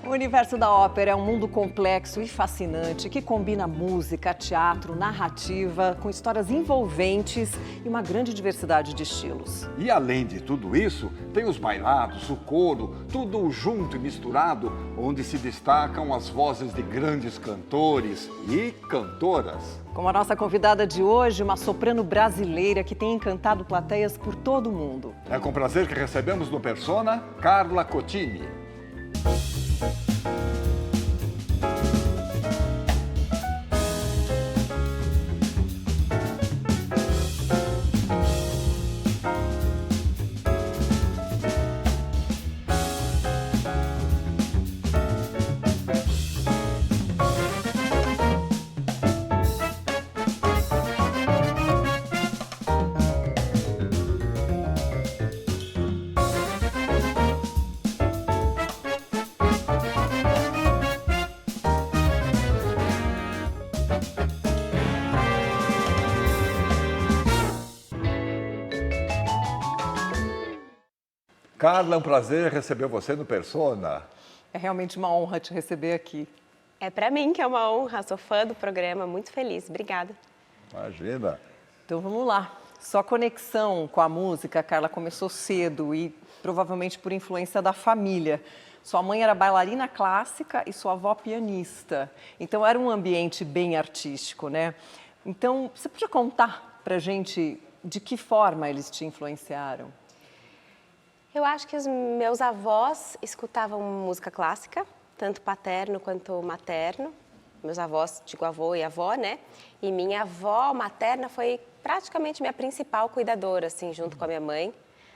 O universo da ópera é um mundo complexo e fascinante que combina música, teatro, narrativa, com histórias envolventes e uma grande diversidade de estilos. E além de tudo isso, tem os bailados, o coro, tudo junto e misturado, onde se destacam as vozes de grandes cantores e cantoras. Como a nossa convidada de hoje, uma soprano brasileira que tem encantado plateias por todo o mundo. É com prazer que recebemos no Persona, Carla Cotini. Carla, é um prazer receber você no Persona. É realmente uma honra te receber aqui. É para mim que é uma honra, sou fã do programa, muito feliz, obrigada. Imagina. Então vamos lá. Sua conexão com a música, Carla, começou cedo e provavelmente por influência da família. Sua mãe era bailarina clássica e sua avó pianista. Então era um ambiente bem artístico, né? Então, você podia contar pra gente de que forma eles te influenciaram? Eu acho que os meus avós escutavam música clássica, tanto paterno quanto materno. Meus avós, digo avô e avó, né? E minha avó materna foi praticamente minha principal cuidadora, assim, junto com a minha mãe.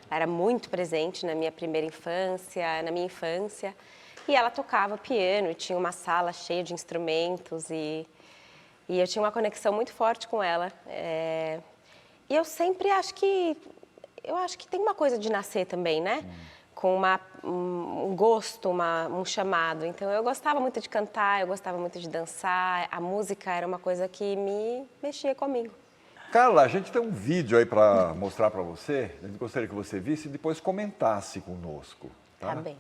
Ela era muito presente na minha primeira infância, na minha infância. E ela tocava piano e tinha uma sala cheia de instrumentos e eu tinha uma conexão muito forte com ela. E eu sempre acho que tem uma coisa de nascer também, né? Com um gosto, um chamado. Então, eu gostava muito de cantar, eu gostava muito de dançar. A música era uma coisa que me mexia comigo. Carla, a gente tem um vídeo aí para mostrar para você. A gente gostaria que você visse e depois comentasse conosco. Tá bem.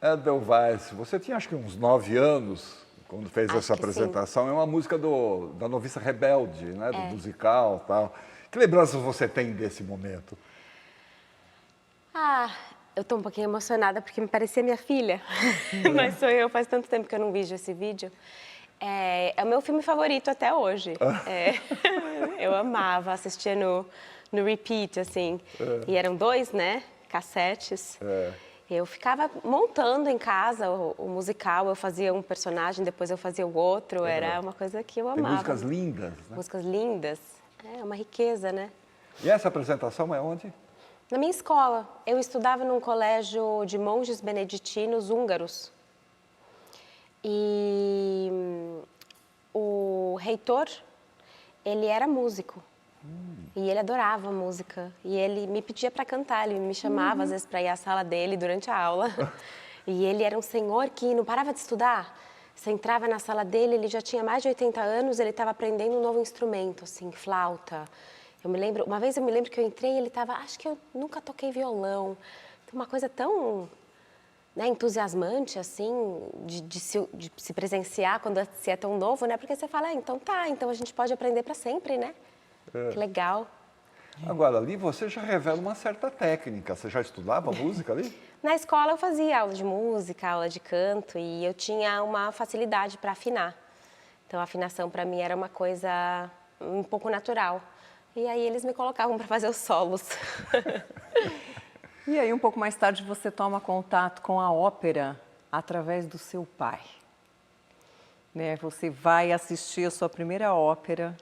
Edelweiss, você tinha acho que uns 9 anos quando fez essa apresentação. Sim. É uma música da Noviça Rebelde, né? Do musical e tal. Que lembranças você tem desse momento? Eu tô um pouquinho emocionada porque me parecia minha filha. Mas sou eu, faz tanto tempo que eu não vejo esse vídeo. É o meu filme favorito até hoje. Eu amava, assistia no repeat, assim. E eram 2, né? Cassetes. Eu ficava montando em casa o musical, eu fazia um personagem, depois eu fazia o outro, era uma coisa que eu amava. Tem músicas lindas, né? Músicas lindas, é uma riqueza, né? E essa apresentação é onde? Na minha escola, eu estudava num colégio de monges beneditinos húngaros. E o reitor, ele era músico. E ele adorava música. E ele me pedia para cantar, ele me chamava às vezes para ir à sala dele durante a aula. E ele era um senhor que não parava de estudar. Você entrava na sala dele, ele já tinha mais de 80 anos, ele estava aprendendo um novo instrumento, assim, flauta. Uma vez eu me lembro que eu entrei e ele estava, acho que eu nunca toquei violão. Uma coisa tão, né, entusiasmante, assim, de se presenciar quando se é tão novo, né? Porque você fala, então a gente pode aprender para sempre, né? Que legal. Agora, ali você já revela uma certa técnica. Você já estudava música ali? Na escola eu fazia aula de música, aula de canto e eu tinha uma facilidade para afinar. Então a afinação para mim era uma coisa um pouco natural. E aí eles me colocavam para fazer os solos. E aí um pouco mais tarde você toma contato com a ópera através do seu pai. Né? Você vai assistir a sua primeira ópera.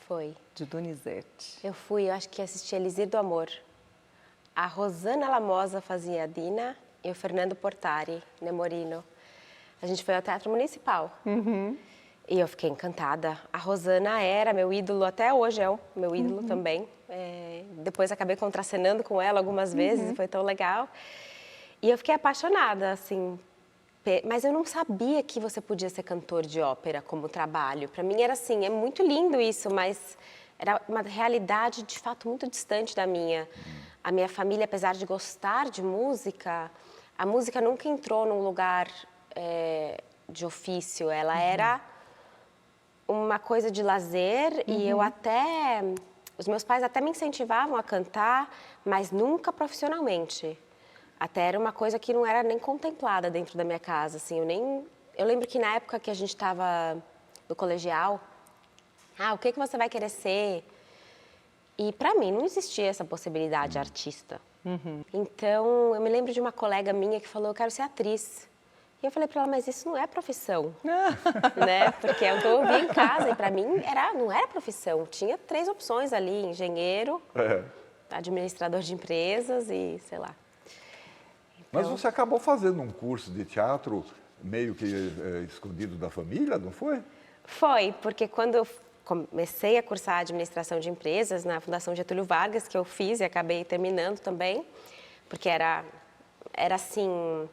Foi. De Donizete. Eu acho que assisti Elixir do Amor. A Rosana Lamosa fazia a Dina e o Fernando Portari Nemorino. A gente foi ao Teatro Municipal. E eu fiquei encantada. A Rosana era meu ídolo, até hoje é o meu ídolo também. Depois acabei contracenando com ela algumas vezes, foi tão legal. E eu fiquei apaixonada, assim. Mas eu não sabia que você podia ser cantor de ópera como trabalho. Para mim era assim, é muito lindo isso, mas era uma realidade de fato muito distante da minha. A minha família, apesar de gostar de música, a música nunca entrou num lugar de ofício. Ela era uma coisa de lazer e eu até... Os meus pais até me incentivavam a cantar, mas nunca profissionalmente. Até era uma coisa que não era nem contemplada dentro da minha casa, assim. Eu lembro que na época que a gente estava no colegial, o que você vai querer ser? E para mim não existia essa possibilidade de artista. Então, eu me lembro de uma colega minha que falou, eu quero ser atriz. E eu falei para ela, mas isso não é profissão, né? Porque é o que eu ouvia em casa e para mim não era profissão. Tinha 3 opções ali, engenheiro, administrador de empresas e sei lá. Mas você acabou fazendo um curso de teatro meio que escondido da família, não foi? Foi, porque quando eu comecei a cursar administração de empresas na Fundação Getúlio Vargas, que eu fiz e acabei terminando também, porque era assim...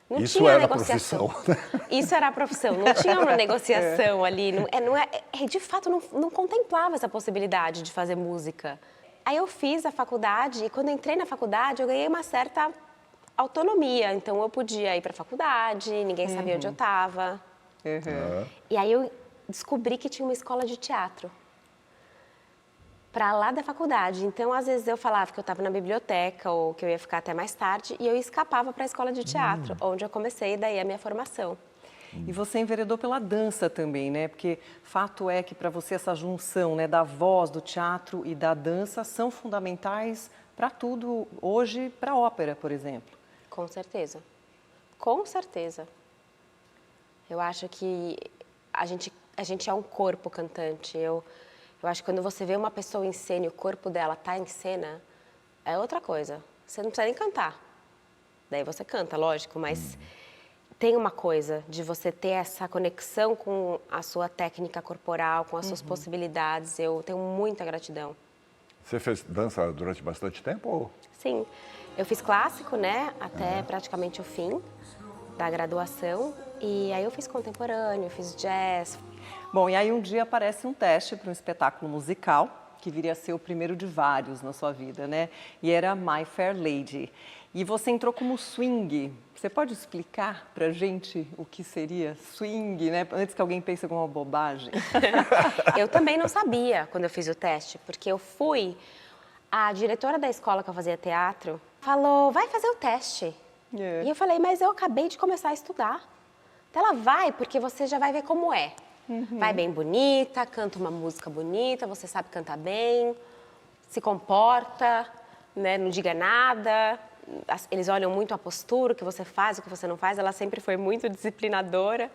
Não Isso tinha era negociação. a profissão. Isso era a profissão, não tinha uma negociação ali. De fato, não contemplava essa possibilidade de fazer música. Aí eu fiz a faculdade e quando entrei na faculdade eu ganhei uma certa autonomia. Então eu podia ir para a faculdade, ninguém sabia onde eu estava. E aí eu descobri que tinha uma escola de teatro para lá da faculdade. Então, às vezes, eu falava que eu estava na biblioteca ou que eu ia ficar até mais tarde e eu escapava para a escola de teatro, onde eu comecei daí a minha formação. E você enveredou pela dança também, né? Porque fato é que para você essa junção, né, da voz, do teatro e da dança são fundamentais para tudo hoje, para a ópera, por exemplo. Com certeza. Com certeza. Eu acho que a gente é um corpo cantante. Eu acho que quando você vê uma pessoa em cena e o corpo dela está em cena, é outra coisa. Você não precisa nem cantar. Daí você canta, lógico, mas tem uma coisa de você ter essa conexão com a sua técnica corporal, com as suas possibilidades. Eu tenho muita gratidão. Você fez dança durante bastante tempo? Ou? Sim. Eu fiz clássico, né, até praticamente o fim da graduação. E aí eu fiz contemporâneo, fiz jazz. Bom, e aí um dia aparece um teste para um espetáculo musical, que viria a ser o primeiro de vários na sua vida, né? E era My Fair Lady. E você entrou como swing. Você pode explicar pra gente o que seria swing, né? Antes que alguém pense alguma bobagem. Eu também não sabia quando eu fiz o teste, porque eu fui... A diretora da escola que eu fazia teatro falou, vai fazer o teste. E eu falei, mas eu acabei de começar a estudar. Então ela vai, porque você já vai ver como é. Vai bem bonita, canta uma música bonita, você sabe cantar bem, se comporta, né, não diga nada. Eles olham muito a postura, o que você faz, o que você não faz. Ela sempre foi muito disciplinadora.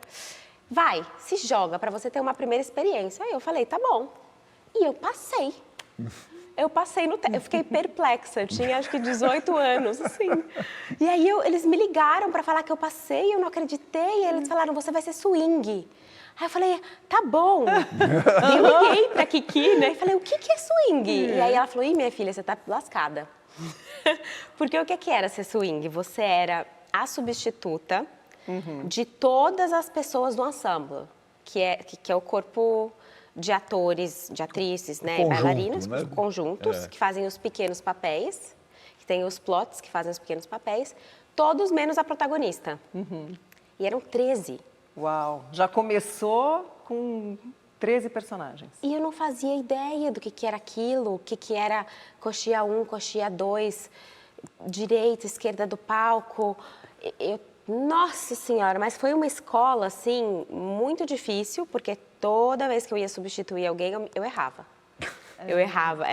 Vai, se joga para você ter uma primeira experiência. Aí eu falei, tá bom. E eu passei. Eu passei no teste, eu fiquei perplexa, eu tinha acho que 18 anos, assim. E aí eles me ligaram para falar que eu passei, eu não acreditei, e eles falaram, você vai ser swing. Aí eu falei, tá bom. E eu liguei pra Kiki, né, e falei, o que é swing? E aí ela falou, ih, minha filha, você tá lascada. Porque o que era ser swing? Você era a substituta de todas as pessoas do ensemble, que é o corpo... de atores, de atrizes, né, Conjunto, bailarinos, né? conjuntos, que fazem os pequenos papéis, que tem os plots que fazem os pequenos papéis, todos menos a protagonista. E eram 13. Uau! Já começou com 13 personagens. E eu não fazia ideia do que era aquilo, o que era coxia 1, coxia 2, direita, esquerda do palco. Nossa Senhora, mas foi uma escola, assim, muito difícil, porque toda vez que eu ia substituir alguém, eu errava. Eu errava.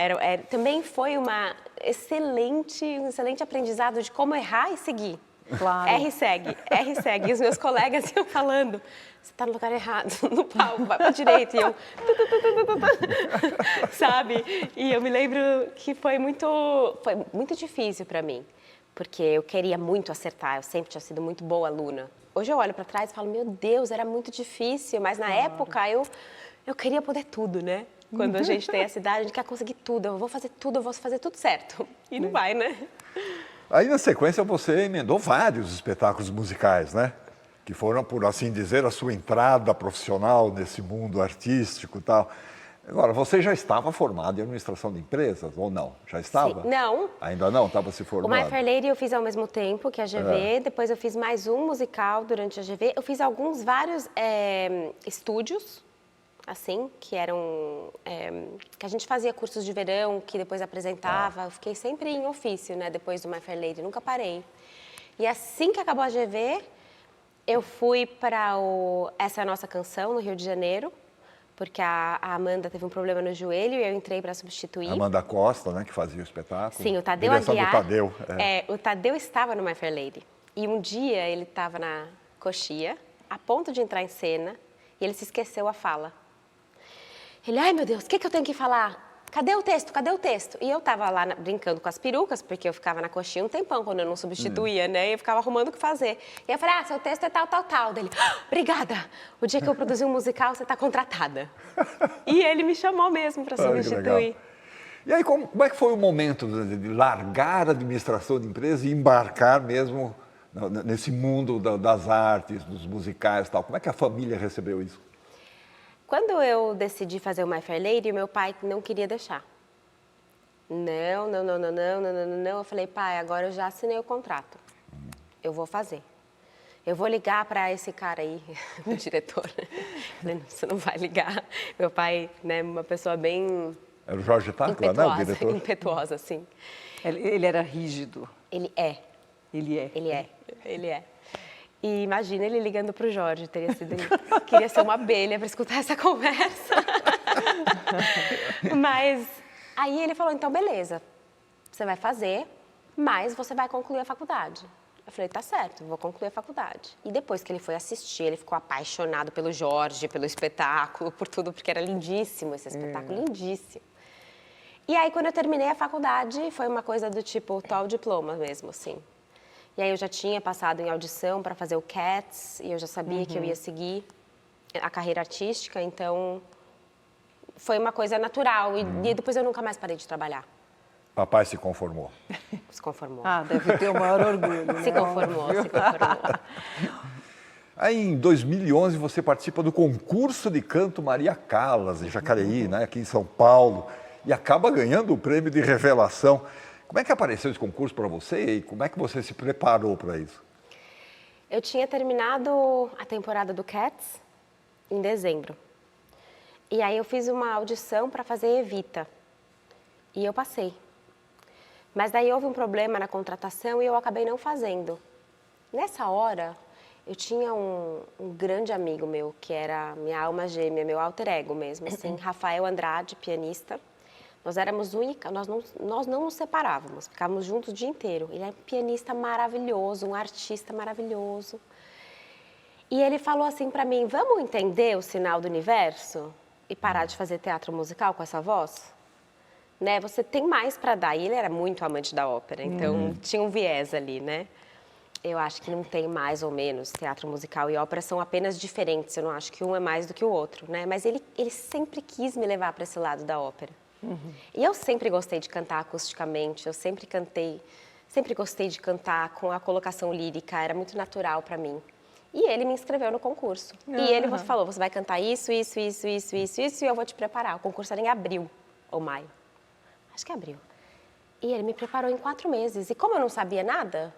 Também foi um excelente aprendizado de como errar e seguir. Claro. R segue. E os meus colegas iam falando, você está no lugar errado, no palco, vai para a direita. E eu... Sabe? E eu me lembro que foi muito difícil para mim. porque eu queria muito acertar, eu sempre tinha sido muito boa aluna. Hoje eu olho para trás e falo, meu Deus, era muito difícil, mas na época eu queria poder tudo, né? Quando a gente tem essa idade, a gente quer conseguir tudo, eu vou fazer tudo certo. E não vai, né? Aí, na sequência, você emendou vários espetáculos musicais, né? Que foram, por assim dizer, a sua entrada profissional nesse mundo artístico e tal. Agora, você já estava formada em administração de empresas, ou não? Já estava? Sim. Não. Ainda não? Estava se O formando? My Fair Lady eu fiz ao mesmo tempo que a GV, depois eu fiz mais um musical durante a GV. Eu fiz vários estúdios, assim, que eram... que a gente fazia cursos de verão, que depois apresentava. Eu fiquei sempre em ofício, né, depois do My Fair Lady, nunca parei. E assim que acabou a GV, eu fui para Essa é a Nossa Canção, no Rio de Janeiro, porque a Amanda teve um problema no joelho e eu entrei para substituir. Amanda Costa, né, que fazia o espetáculo. Sim, o Tadeu Direção Aguiar. do Tadeu. O Tadeu estava no My Fair Lady. E um dia ele estava na coxia, a ponto de entrar em cena, e ele se esqueceu a fala. Ele, ai meu Deus, o que eu tenho que falar? Cadê o texto? Cadê o texto? E eu estava lá brincando com as perucas, porque eu ficava na coxinha um tempão quando eu não substituía, né? E eu ficava arrumando o que fazer. E eu falei, seu texto é tal, tal, tal. Dele, obrigada. O dia que eu produzir um musical, você está contratada. E ele me chamou mesmo para substituir. E aí, como é que foi o momento de largar a administração de empresa e embarcar mesmo nesse mundo das artes, dos musicais e tal? Como é que a família recebeu isso? Quando eu decidi fazer o My Fair Lady, meu pai não queria deixar. Não. Eu falei, pai, agora eu já assinei o contrato. Eu vou fazer. Eu vou ligar para esse cara aí, o diretor. Eu falei, você não vai ligar. Meu pai, né, uma pessoa bem... Era o Jorge Tacla, né, o diretor? Impetuosa, sim. Ele era rígido. Ele é. Ele é. Ele é. E imagina ele ligando para o Jorge, queria ser uma abelha para escutar essa conversa. Mas aí ele falou, então beleza, você vai fazer, mas você vai concluir a faculdade. Eu falei, tá certo, vou concluir a faculdade. E depois que ele foi assistir, ele ficou apaixonado pelo Jorge, pelo espetáculo, por tudo, porque era lindíssimo esse espetáculo, lindíssimo. E aí quando eu terminei a faculdade, foi uma coisa do tipo, tal diploma mesmo, assim. E aí eu já tinha passado em audição para fazer o Cats e eu já sabia que eu ia seguir a carreira artística, então foi uma coisa natural e depois eu nunca mais parei de trabalhar. Papai se conformou. Se conformou. Ah, deve ter o maior orgulho. Né? Se conformou. Aí em 2011 você participa do concurso de canto Maria Callas, em Jacareí, né, aqui em São Paulo, e acaba ganhando o prêmio de revelação. Como é que apareceu esse concurso para você e como é que você se preparou para isso? Eu tinha terminado a temporada do Cats em dezembro. E aí eu fiz uma audição para fazer Evita. E eu passei. Mas daí houve um problema na contratação e eu acabei não fazendo. Nessa hora, eu tinha um grande amigo meu, que era minha alma gêmea, meu alter ego mesmo, assim, Rafael Andrade, pianista. Nós éramos única, nós não nos separávamos, ficávamos juntos o dia inteiro. Ele é um pianista maravilhoso, um artista maravilhoso. E ele falou assim para mim, vamos entender o sinal do universo e parar de fazer teatro musical com essa voz? Né? Você tem mais para dar. E ele era muito amante da ópera, então tinha um viés ali, né? Eu acho que não tem mais ou menos teatro musical e ópera são apenas diferentes. Eu não acho que um é mais do que o outro, né? Mas ele sempre quis me levar para esse lado da ópera. E eu sempre gostei de cantar acusticamente, eu sempre gostei de cantar com a colocação lírica, era muito natural para mim. E ele me inscreveu no concurso. E ele falou, você vai cantar isso, e eu vou te preparar. O concurso era em abril ou maio. Acho que é abril. E ele me preparou em 4 meses. E como eu não sabia nada,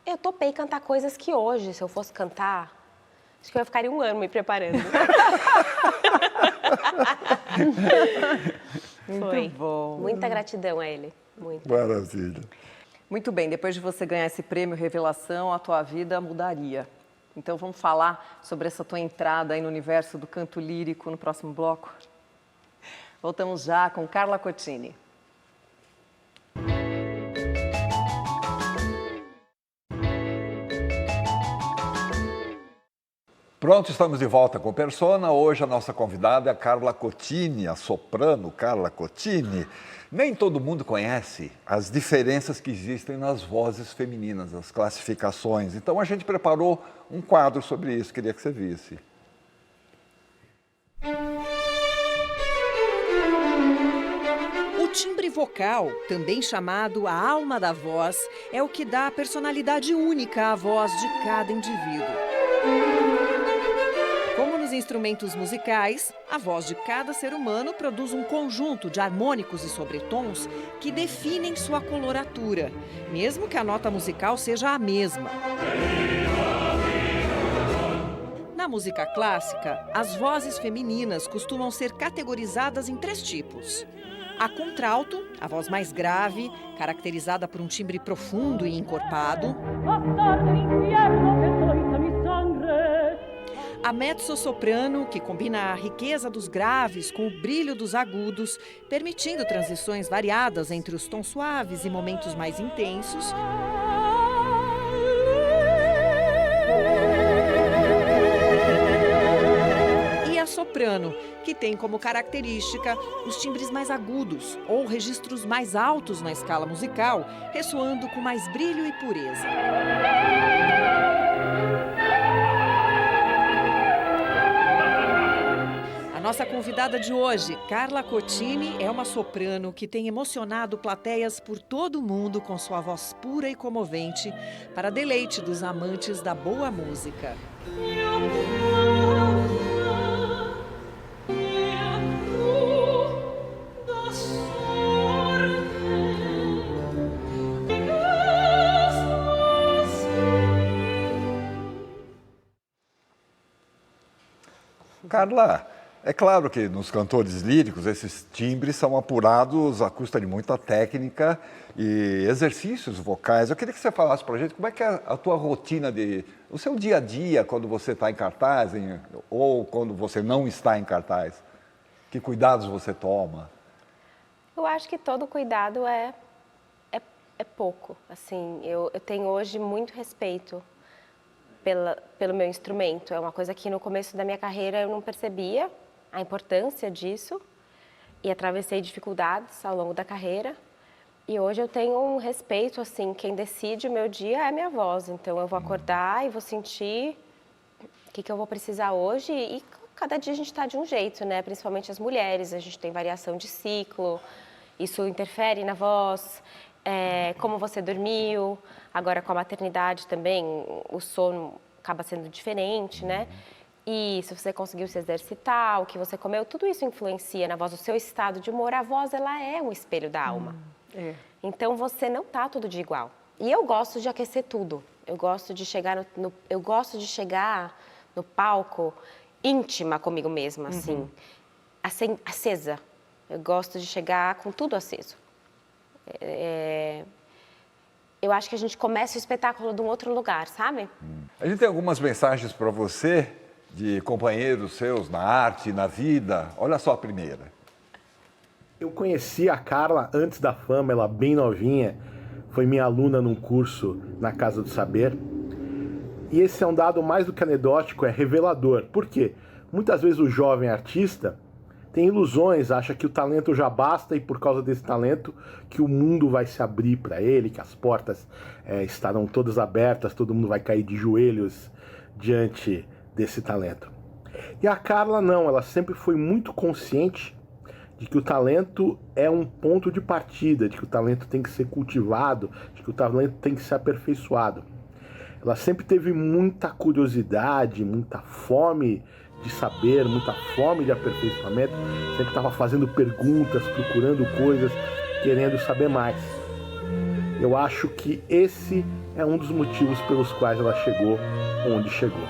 eu topei cantar coisas que hoje, se eu fosse cantar, acho que eu ficaria 1 ano me preparando. Muito bom. Muita gratidão a ele. Muito. Maravilha. Muito bem, depois de você ganhar esse prêmio Revelação, a tua vida mudaria. Então vamos falar sobre essa tua entrada aí no universo do canto lírico no próximo bloco? Voltamos já com Carla Cotini. Pronto, estamos de volta com Persona. Hoje a nossa convidada é a Carla Cotini, a soprano Carla Cotini. Nem todo mundo conhece as diferenças que existem nas vozes femininas, as classificações. Então a gente preparou um quadro sobre isso, queria que você visse. O timbre vocal, também chamado a alma da voz, é o que dá a personalidade única à voz de cada indivíduo. Como nos instrumentos musicais, a voz de cada ser humano produz um conjunto de harmônicos e sobretons que definem sua coloratura, mesmo que a nota musical seja a mesma. Na música clássica, as vozes femininas costumam ser categorizadas em 3 tipos. A contralto, a voz mais grave, caracterizada por um timbre profundo e encorpado. A mezzo-soprano, que combina a riqueza dos graves com o brilho dos agudos, permitindo transições variadas entre os tons suaves e momentos mais intensos. E a soprano, que tem como característica os timbres mais agudos ou registros mais altos na escala musical, ressoando com mais brilho e pureza. Nossa convidada de hoje, Carla Cotini, é uma soprano que tem emocionado plateias por todo o mundo com sua voz pura e comovente, para deleite dos amantes da boa música. Carla, é claro que nos cantores líricos esses timbres são apurados à custa de muita técnica e exercícios vocais. Eu queria que você falasse para a gente como é que é a tua rotina, o seu dia a dia quando você está em cartaz ou quando você não está em cartaz. Que cuidados você toma? Eu acho que todo cuidado é pouco. Assim, eu tenho hoje muito respeito pelo meu instrumento. É uma coisa que no começo da minha carreira eu não percebia a importância disso e atravessei dificuldades ao longo da carreira. E hoje eu tenho um respeito, assim, quem decide o meu dia é a minha voz. Então eu vou acordar e vou sentir o que eu vou precisar hoje e cada dia a gente está de um jeito, né? Principalmente as mulheres, a gente tem variação de ciclo, isso interfere na voz, como você dormiu, agora com a maternidade também o sono acaba sendo diferente, né? E se você conseguiu se exercitar, o que você comeu, tudo isso influencia na voz, o seu estado de humor. A voz, ela é um espelho da alma. Então, você não tá todo dia igual. E eu gosto de aquecer tudo. Eu gosto de chegar no palco íntima comigo mesma, assim, acesa. Eu gosto de chegar com tudo aceso. Eu acho que a gente começa o espetáculo de um outro lugar, sabe? A gente tem algumas mensagens para você de companheiros seus na arte, na vida. Olha só a primeira. Eu conheci a Carla antes da fama, ela bem novinha, foi minha aluna num curso na Casa do Saber. E esse é um dado mais do que anedótico, é revelador. Por quê? Muitas vezes o jovem artista tem ilusões, acha que o talento já basta e por causa desse talento que o mundo vai se abrir para ele, que as portas estarão todas abertas, todo mundo vai cair de joelhos diante desse talento. E a Carla não, ela sempre foi muito consciente de que o talento é um ponto de partida, de que o talento tem que ser cultivado, de que o talento tem que ser aperfeiçoado. Ela sempre teve muita curiosidade, muita fome de saber, muita fome de aperfeiçoamento, sempre estava fazendo perguntas, procurando coisas, querendo saber mais. Eu acho que esse é um dos motivos pelos quais ela chegou onde chegou.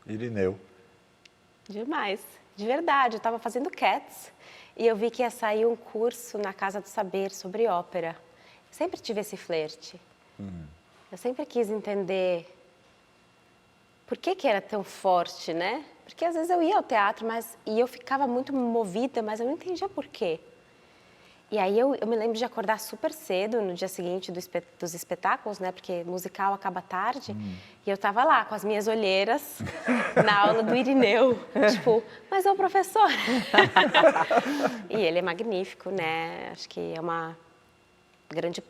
Irineu. Demais, de verdade. Eu estava fazendo Cats E eu vi que ia sair um curso na Casa do Saber sobre ópera. Sempre tive esse flerte. Eu sempre quis entender por que era tão forte, né? Porque às vezes eu ia ao teatro e eu ficava muito movida, mas eu não entendia por quê. E aí eu me lembro de acordar super cedo no dia seguinte dos espetáculos, né? Porque musical acaba tarde. E eu estava lá com as minhas olheiras na aula do Irineu. Tipo, mas é o professor. E ele é magnífico, né? Acho que é uma grande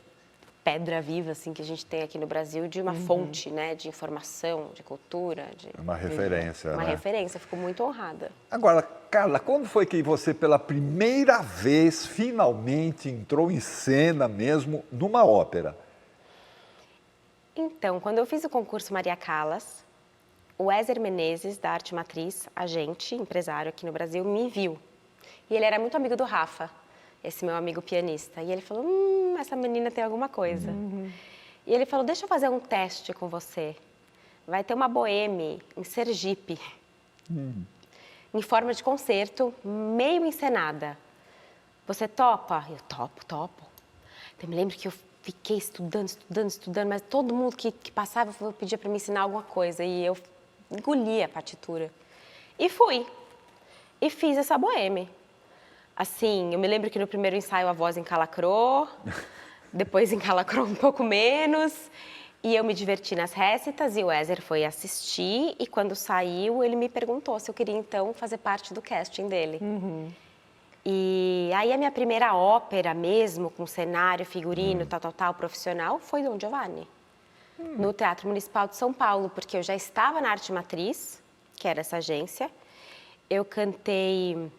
pedra viva assim que a gente tem aqui no Brasil de uma fonte, né, de informação, de cultura, uma referência, uma né? referência. Fico muito honrada. Agora, Carla, quando foi que você pela primeira vez finalmente entrou em cena mesmo numa ópera? Então, quando eu fiz o concurso Maria Callas, o Ézer Menezes da Arte Matriz, agente, empresário aqui no Brasil, me viu. E ele era muito amigo do Rafa, esse meu amigo pianista. E ele falou, essa menina tem alguma coisa. E ele falou, deixa eu fazer um teste com você. Vai ter uma boêmie em Sergipe, em forma de concerto, meio encenada. Você topa? Eu topo. Então, eu me lembro que eu fiquei estudando, mas todo mundo que passava pedia para me ensinar alguma coisa. E eu engoli a partitura. E fui. E fiz essa boêmie. Assim, eu me lembro que no primeiro ensaio a voz encalacrou, depois encalacrou um pouco menos, e eu me diverti nas récitas, e o Ézer foi assistir, e quando saiu, ele me perguntou se eu queria, então, fazer parte do casting dele. E aí a minha primeira ópera mesmo, com cenário, figurino, tal, profissional, foi Dom Giovanni, no Teatro Municipal de São Paulo, porque eu já estava na Arte Matriz, que era essa agência, eu cantei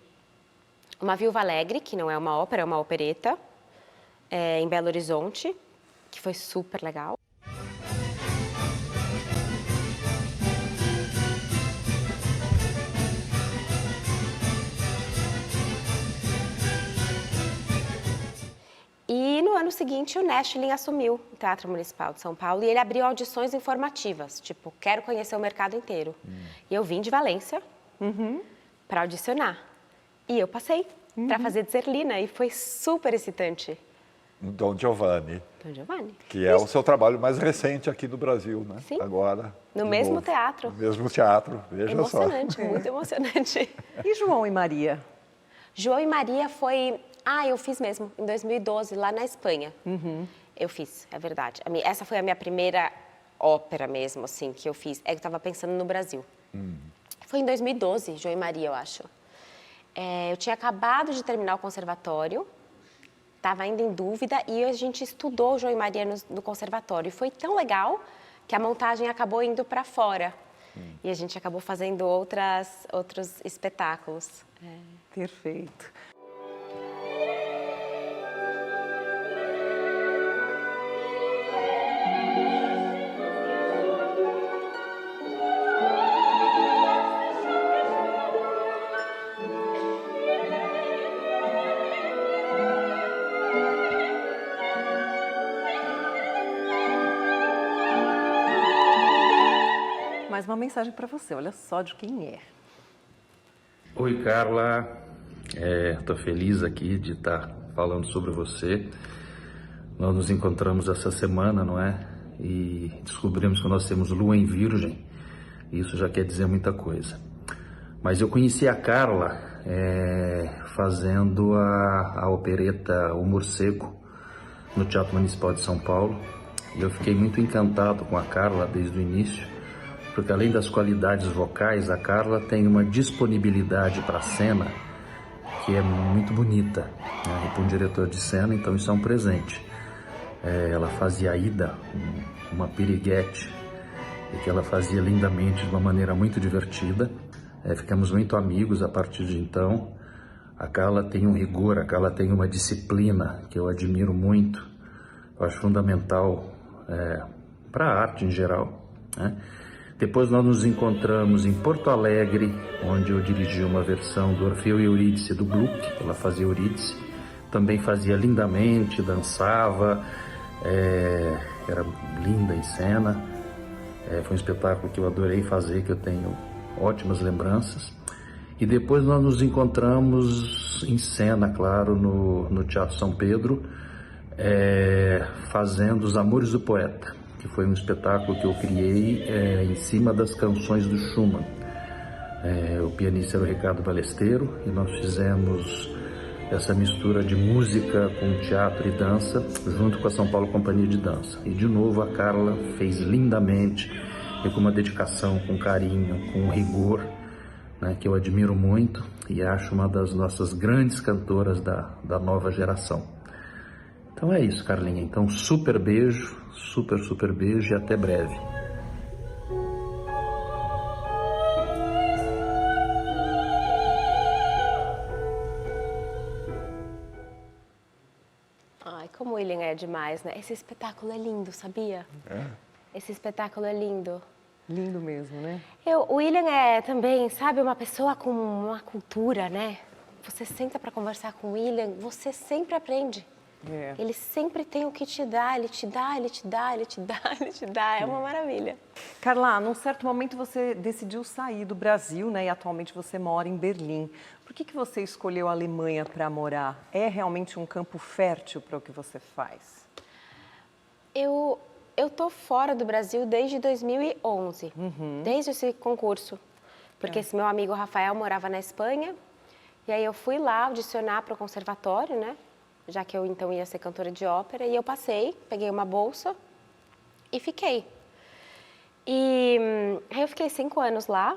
Uma Viúva Alegre, que não é uma ópera, é uma opereta, em Belo Horizonte, que foi super legal. E no ano seguinte o Nestlin assumiu o Teatro Municipal de São Paulo e ele abriu audições informativas, tipo, quero conhecer o mercado inteiro. E eu vim de Valência para audicionar. E eu passei para fazer de Zerlina e foi super excitante. Dom Giovanni. Dom Giovanni. Que é o seu trabalho mais recente aqui no Brasil, né? Sim. Agora. No mesmo teatro. No mesmo teatro, veja só. Emocionante, muito emocionante. E João e Maria? João e Maria foi... eu fiz mesmo, em 2012, lá na Espanha. Eu fiz, é verdade. Essa foi a minha primeira ópera mesmo, assim, que eu fiz. É que eu estava pensando no Brasil. Foi em 2012, João e Maria, eu acho. Eu tinha acabado de terminar o conservatório, estava ainda em dúvida, e a gente estudou João e Maria no conservatório. E foi tão legal que a montagem acabou indo para fora. E a gente acabou fazendo outros espetáculos. Perfeito. Mais uma mensagem para você, olha só de quem é. Oi, Carla. Estou feliz aqui de estar falando sobre você. Nós nos encontramos essa semana, não é? E descobrimos que nós temos lua em Virgem. Isso já quer dizer muita coisa. Mas eu conheci a Carla fazendo a opereta O Morcego no Teatro Municipal de São Paulo. E eu fiquei muito encantado com a Carla desde o início, porque além das qualidades vocais, a Carla tem uma disponibilidade para a cena que é muito bonita, né? E para um diretor de cena, então isso é um presente. Ela fazia a Ida, uma piriguete, e que ela fazia lindamente, de uma maneira muito divertida. Ficamos muito amigos a partir de então. A Carla tem um rigor, a Carla tem uma disciplina que eu admiro muito. Eu acho fundamental para a arte em geral, né? Depois nós nos encontramos em Porto Alegre, onde eu dirigi uma versão do Orfeu e Eurídice do Gluck. Ela fazia Eurídice, também fazia lindamente, dançava, era linda em cena. Foi um espetáculo que eu adorei fazer, que eu tenho ótimas lembranças. E depois nós nos encontramos em cena, claro, no Teatro São Pedro, fazendo Os Amores do Poeta, que foi um espetáculo que eu criei em cima das canções do Schumann. O pianista era o Ricardo Balesteiro e nós fizemos essa mistura de música com teatro e dança, junto com a São Paulo Companhia de Dança. E de novo a Carla fez lindamente e com uma dedicação, com carinho, com rigor, né, que eu admiro muito e acho uma das nossas grandes cantoras da nova geração. Então é isso, Carlinha. Então super beijo, super beijo e até breve. Ai, como o William é demais, né? Esse espetáculo é lindo, sabia? Esse espetáculo é lindo. Lindo mesmo, né? O William é também, sabe, uma pessoa com uma cultura, né? Você senta para conversar com o William, você sempre aprende. Ele sempre tem o que te dar, ele te dá, ele te dá, ele te dá, ele te dá. É uma maravilha. Carla, num certo momento você decidiu sair do Brasil, né? E atualmente você mora em Berlim. Por que você escolheu a Alemanha para morar? É realmente um campo fértil para o que você faz? Eu tô fora do Brasil desde 2011, desde esse concurso. Porque esse meu amigo Rafael morava na Espanha. E aí eu fui lá audicionar para o conservatório, né? Já que eu então ia ser cantora de ópera. E eu passei, peguei uma bolsa e fiquei. E aí eu fiquei 5 anos lá.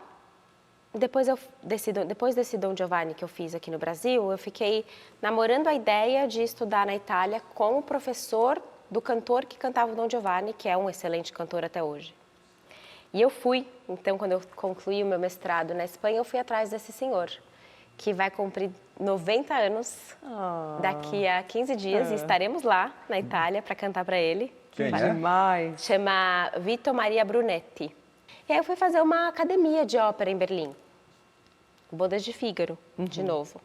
Depois desse Dom Giovanni que eu fiz aqui no Brasil, eu fiquei namorando a ideia de estudar na Itália com o professor do cantor que cantava o Dom Giovanni, que é um excelente cantor até hoje. E eu fui, então, quando eu concluí o meu mestrado na Espanha, eu fui atrás desse senhor, que vai cumprir 90 anos daqui a 15 dias, e estaremos lá na Itália para cantar para ele. Quem é? Demais! Chama Vito Maria Brunetti. E aí eu fui fazer uma academia de ópera em Berlim. Bodas de Fígaro, de novo.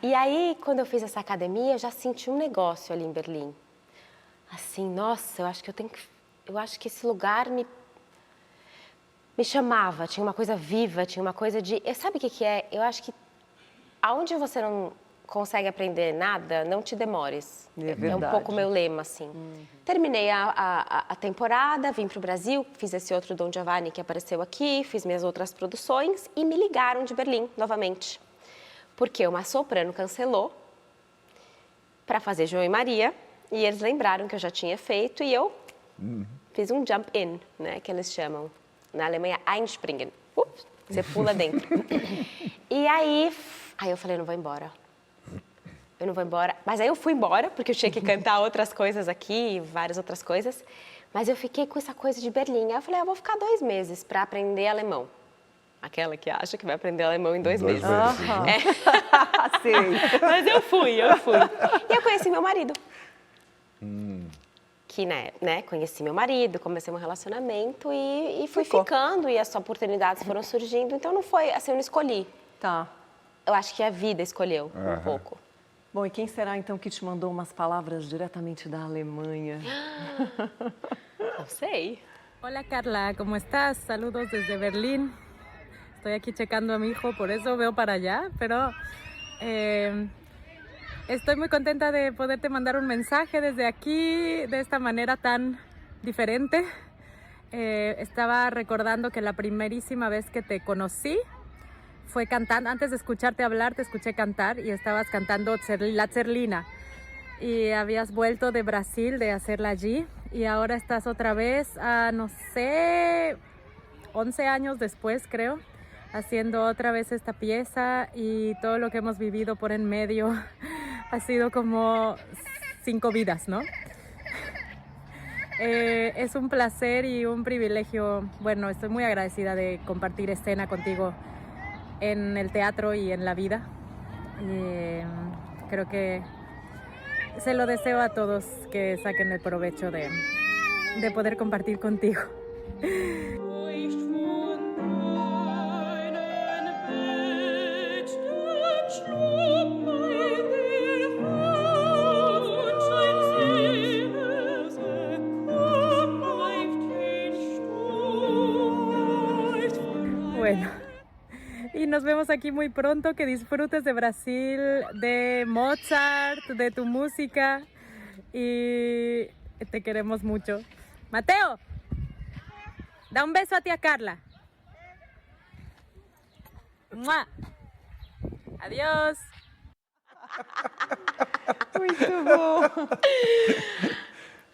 E aí, quando eu fiz essa academia, eu já senti um negócio ali em Berlim. Assim, nossa, eu acho que esse lugar me chamava, tinha uma coisa viva, tinha uma coisa de... Sabe o que é? Eu acho que aonde você não consegue aprender nada, não te demores. É um pouco o meu lema, assim. Terminei a temporada, vim para o Brasil, fiz esse outro Dom Giovanni que apareceu aqui, fiz minhas outras produções e me ligaram de Berlim novamente. Porque uma soprano cancelou para fazer João e Maria e eles lembraram que eu já tinha feito e eu fiz um jump in, né, que eles chamam. Na Alemanha, Einspringen. Você pula dentro. E aí eu falei, eu não vou embora. Eu não vou embora. Mas aí eu fui embora, porque eu tinha que cantar outras coisas aqui, várias outras coisas. Mas eu fiquei com essa coisa de Berlim. Aí eu falei, eu vou ficar 2 meses para aprender alemão. Aquela que acha que vai aprender alemão em 2 meses. Sei. Mas eu fui. E eu conheci meu marido. Que, né, conheci meu marido, comecei um relacionamento e fui ficando. E as oportunidades foram surgindo. Então não foi, assim, eu não escolhi. Tá. Eu acho que a vida escolheu um pouco. Bom, e quem será então que te mandou umas palavras diretamente da Alemanha? Não sei. Hola Carla, ¿cómo estás? Saludos desde Berlín. Estoy aquí checando a mi hijo, por eso veo para allá, pero estoy muy contenta de poderte mandar un mensaje desde aquí, de esta manera tan diferente. Estaba recordando que la primerísima vez que te conocí fue cantando, antes de escucharte hablar, te escuché cantar y estabas cantando La Zerlina. Y habías vuelto de Brasil, de hacerla allí, y ahora estás otra vez, no sé, 11 años después, creo, haciendo otra vez esta pieza, y todo lo que hemos vivido por en medio ha sido como 5 vidas, ¿no? Es un placer y un privilegio. Bueno, estoy muy agradecida de compartir escena contigo en el teatro y en la vida. Creo que se lo deseo a todos, que saquen el provecho de poder compartir contigo. Bueno, y nos vemos aquí muy pronto, que disfrutes de Brasil, de Mozart, de tu música y te queremos mucho. Mateo, da un beso a tía Carla. ¡Mua! Adiós. Muito bom.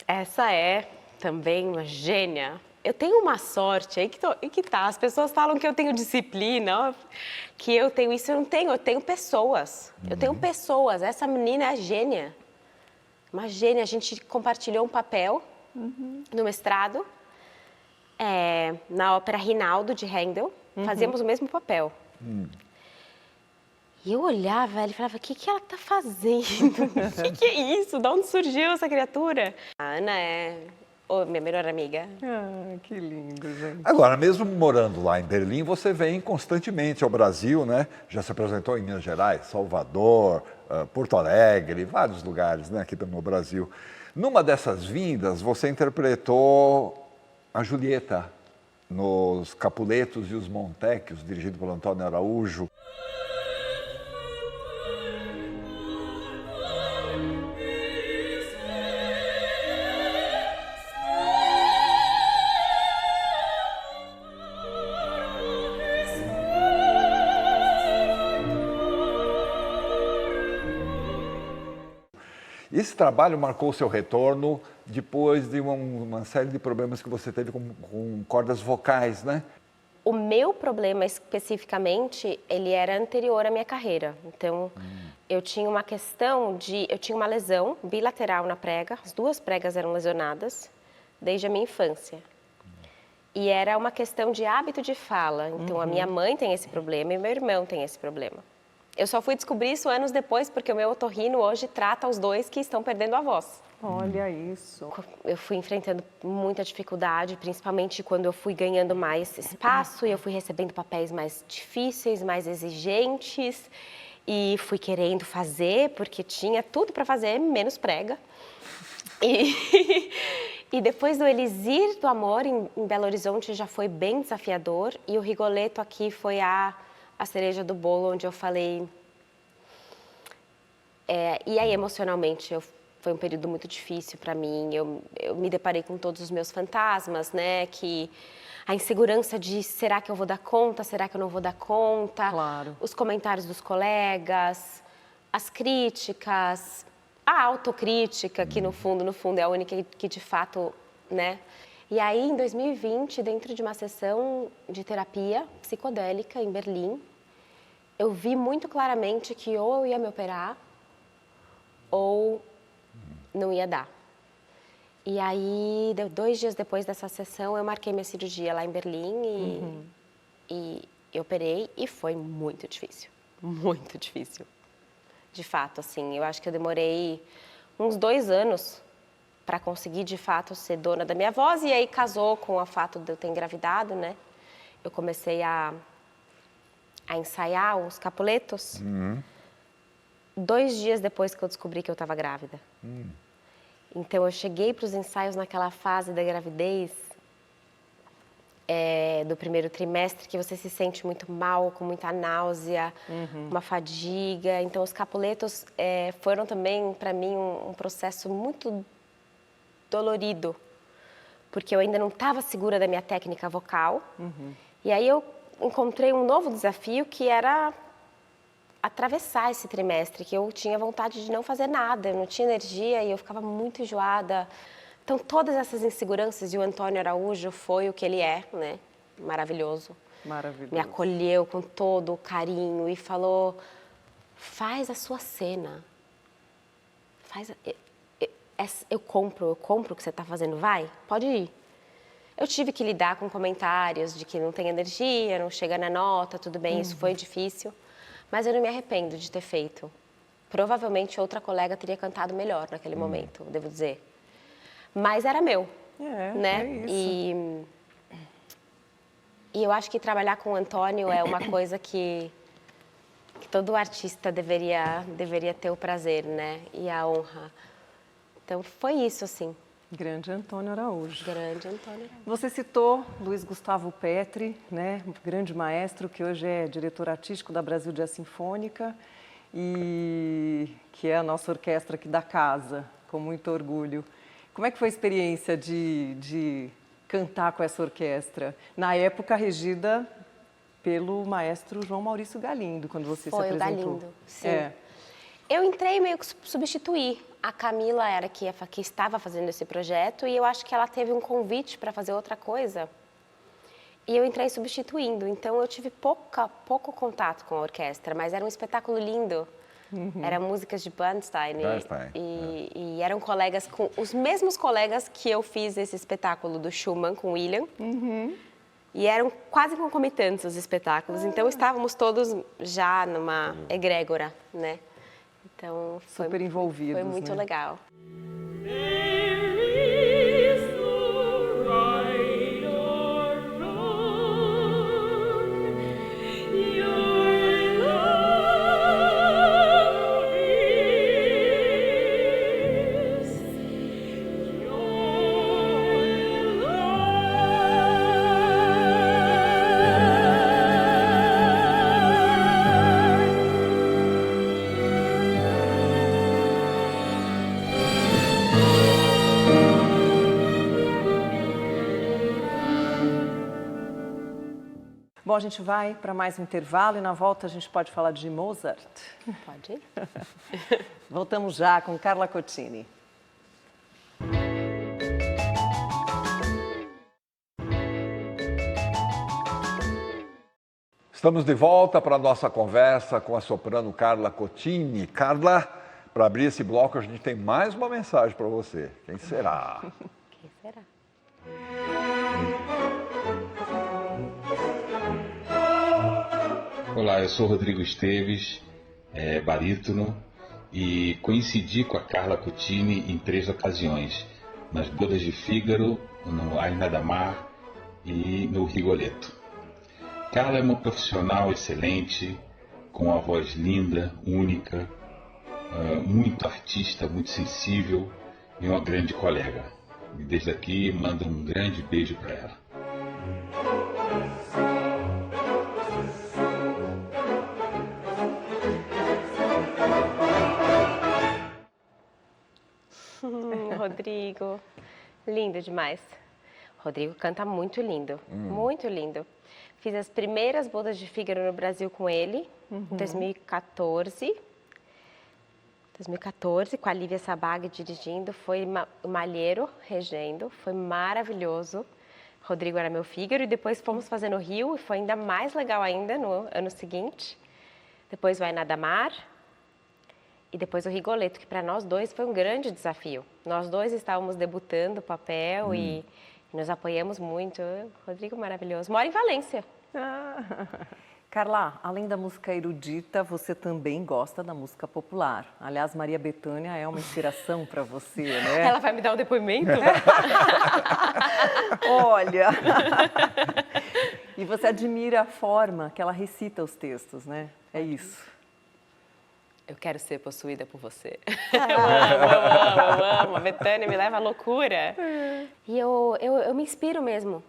Essa é também uma gênia. Eu tenho uma sorte, aí que tá. As pessoas falam que eu tenho disciplina, que eu tenho isso, eu tenho pessoas. Eu tenho pessoas, essa menina é gênia. Uma gênia, a gente compartilhou um papel no mestrado, na ópera Rinaldo, de Handel, fazíamos o mesmo papel. E eu olhava ela e falava, o que ela tá fazendo? O que é isso? De onde surgiu essa criatura? A Ana é minha melhor amiga. Ah, que lindo, gente. Agora, mesmo morando lá em Berlim, você vem constantemente ao Brasil, né? Já se apresentou em Minas Gerais, Salvador, Porto Alegre, vários lugares, né, aqui no Brasil. Numa dessas vindas, você interpretou a Julieta nos Capuletos e os Montecchios, dirigido por Antônio Araújo. Esse trabalho marcou o seu retorno depois de uma série de problemas que você teve com cordas vocais, né? O meu problema especificamente, ele era anterior à minha carreira. Então, eu tinha uma eu tinha uma lesão bilateral na prega, as duas pregas eram lesionadas desde a minha infância. E era uma questão de hábito de fala. Então, a minha mãe tem esse problema e meu irmão tem esse problema. Eu só fui descobrir isso anos depois, porque o meu otorrino hoje trata os dois que estão perdendo a voz. Olha isso. Eu fui enfrentando muita dificuldade, principalmente quando eu fui ganhando mais espaço e eu fui recebendo papéis mais difíceis, mais exigentes. E fui querendo fazer, porque tinha tudo para fazer, menos prega. E depois do Elixir do Amor, em Belo Horizonte, já foi bem desafiador. E o Rigoletto aqui foi a cereja do bolo, onde eu falei... e aí, emocionalmente, foi um período muito difícil para mim. Eu me deparei com todos os meus fantasmas, né? Que a insegurança de será que eu vou dar conta, será que eu não vou dar conta? Claro. Os comentários dos colegas, as críticas, a autocrítica, que no fundo é a única que de fato, né? E aí, em 2020, dentro de uma sessão de terapia psicodélica em Berlim, eu vi muito claramente que ou eu ia me operar ou não ia dar. E aí, 2 dias depois dessa sessão, eu marquei minha cirurgia lá em Berlim e operei e foi muito difícil. Muito difícil. De fato, assim, eu acho que eu demorei uns 2 anos para conseguir, de fato, ser dona da minha voz. E aí casou com o fato de eu ter engravidado, né? Eu comecei a ensaiar os Capuletos 2 dias depois que eu descobri que eu estava grávida. Então, eu cheguei para os ensaios naquela fase da gravidez, do primeiro trimestre, que você se sente muito mal, com muita náusea, uma fadiga. Então, os Capuletos foram também, para mim, um processo muito dolorido, porque eu ainda não estava segura da minha técnica vocal. E aí eu encontrei um novo desafio, que era atravessar esse trimestre, que eu tinha vontade de não fazer nada, eu não tinha energia e eu ficava muito enjoada. Então, todas essas inseguranças, e o Antônio Araújo foi o que ele é, né? Maravilhoso. Maravilhoso. Me acolheu com todo o carinho e falou, faz a sua cena. Eu compro o que você está fazendo, vai, pode ir. Eu tive que lidar com comentários de que não tem energia, não chega na nota, tudo bem, isso foi difícil. Mas eu não me arrependo de ter feito. Provavelmente outra colega teria cantado melhor naquele momento, devo dizer. Mas era meu, né? É isso. E eu acho que trabalhar com o Antônio é uma coisa que todo artista deveria ter o prazer, né? E a honra. Então, foi isso, assim. Grande Antônio Araújo. Grande Antônio Araújo. Você citou Luiz Gustavo Petri, né, um grande maestro que hoje é diretor artístico da Brasil Jazz Sinfônica e que é a nossa orquestra aqui da casa, com muito orgulho. Como é que foi a experiência de cantar com essa orquestra? Na época regida pelo maestro João Maurício Galindo, quando você se apresentou. Foi o Galindo, sim. Eu entrei meio que substituir. A Camila era que estava fazendo esse projeto e eu acho que ela teve um convite para fazer outra coisa. E eu entrei substituindo, então eu tive pouco contato com a orquestra, mas era um espetáculo lindo. Eram músicas de Bernstein e eram colegas, os mesmos colegas que eu fiz esse espetáculo do Schumann com o William. E eram quase concomitantes os espetáculos, então estávamos todos já numa egrégora, né? Então foi super envolvidos, foi muito legal. Bom, a gente vai para mais um intervalo e na volta a gente pode falar de Mozart. Pode ir? Voltamos já com Carla Cotini. Estamos de volta para a nossa conversa com a soprano Carla Cotini. Carla, para abrir esse bloco, a gente tem mais uma mensagem para você. Quem será? Quem será? Olá, eu sou Rodrigo Esteves, barítono, e coincidi com a Carla Cotini em 3 ocasiões, nas Bodas de Fígaro, no Aina da Mar e no Rigoletto. Carla é uma profissional excelente, com uma voz linda, única, muito artista, muito sensível e uma grande colega. E desde aqui mando um grande beijo para ela. Rodrigo, lindo demais. Rodrigo canta muito lindo, muito lindo. Fiz as primeiras Bodas de Fígaro no Brasil com ele, em 2014. 2014, com a Lívia Sabag dirigindo, foi o Malheiro regendo, foi maravilhoso. Rodrigo era meu Fígaro e depois fomos fazer no Rio e foi ainda mais legal ainda no ano seguinte. Depois vai Nadamar. E depois o Rigoletto, que para nós dois foi um grande desafio. Nós dois estávamos debutando o papel e nos apoiamos muito. Rodrigo maravilhoso. Mora em Valência. Carla, além da música erudita, você também gosta da música popular. Aliás, Maria Bethânia é uma inspiração para você, né? Ela vai me dar um depoimento? Olha! E você admira a forma que ela recita os textos, né? É isso. Eu quero ser possuída por você. Eu amo. A Bethânia me leva à loucura. E eu me inspiro mesmo.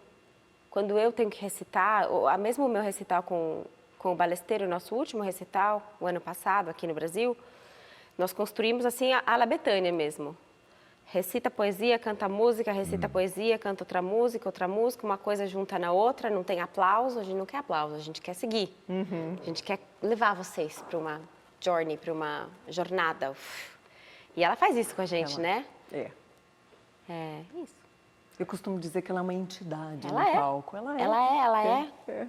Quando eu tenho que recitar, mesmo o meu recital com o Balesteiro, nosso último recital, o ano passado, aqui no Brasil, nós construímos assim a la Bethânia mesmo. Recita poesia, canta música, recita poesia, canta outra música, uma coisa junta na outra, não tem aplauso, a gente não quer aplauso, a gente quer seguir. A gente quer levar vocês para uma journey, para uma jornada. E ela faz isso com a gente, né? É isso. Eu costumo dizer que ela é uma entidade ela no palco.